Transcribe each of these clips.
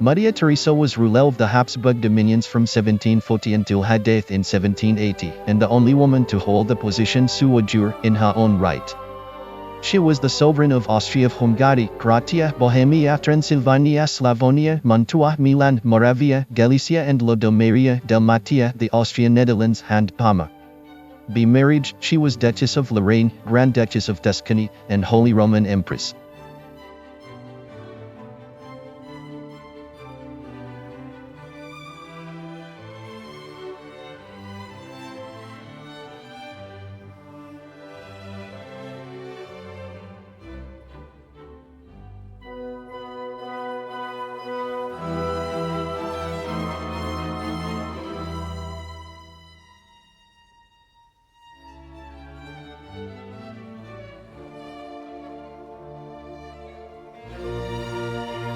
Maria Theresa was ruler of the Habsburg dominions from 1740 until her death in 1780, and the only woman to hold the position sua jure in her own right. She was the sovereign of Austria-Hungary, Croatia, Bohemia, Transylvania, Slavonia, Mantua, Milan, Moravia, Galicia and Lodomeria, Dalmatia, the Austrian Netherlands and Parma. By marriage, she was Duchess of Lorraine, Grand Duchess of Tuscany, and Holy Roman Empress.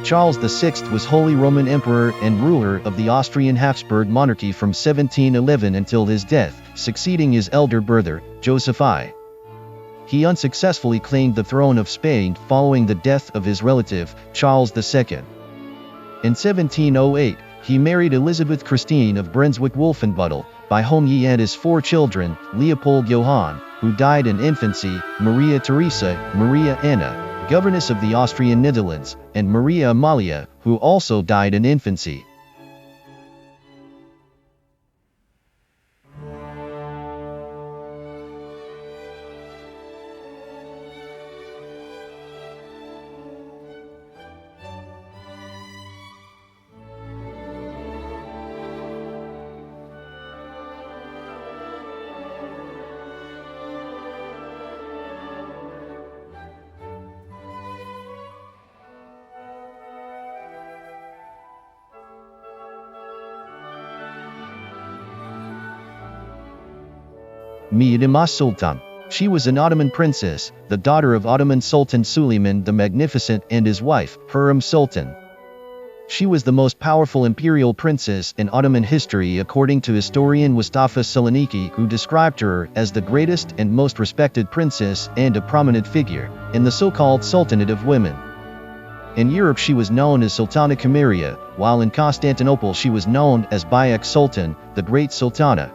Charles VI was Holy Roman Emperor and ruler of the Austrian Habsburg monarchy from 1711 until his death, succeeding his elder brother, Joseph I. He unsuccessfully claimed the throne of Spain following the death of his relative, Charles II. In 1708, he married Elizabeth Christine of Brunswick-Wolfenbüttel, by whom he had his 4 children, Leopold Johann, who died in infancy, Maria Theresa, Maria Anna, governess of the Austrian Netherlands, and Maria Amalia, who also died in infancy. Mihrimah Sultan. She was an Ottoman princess, the daughter of Ottoman Sultan Suleiman the Magnificent and his wife, Hürrem Sultan. She was the most powerful imperial princess in Ottoman history according to historian Mustafa Saloniki, who described her as the greatest and most respected princess and a prominent figure in the so-called Sultanate of Women. In Europe she was known as Sultana Kamiria, while in Constantinople she was known as Bayek Sultan, the Great Sultana.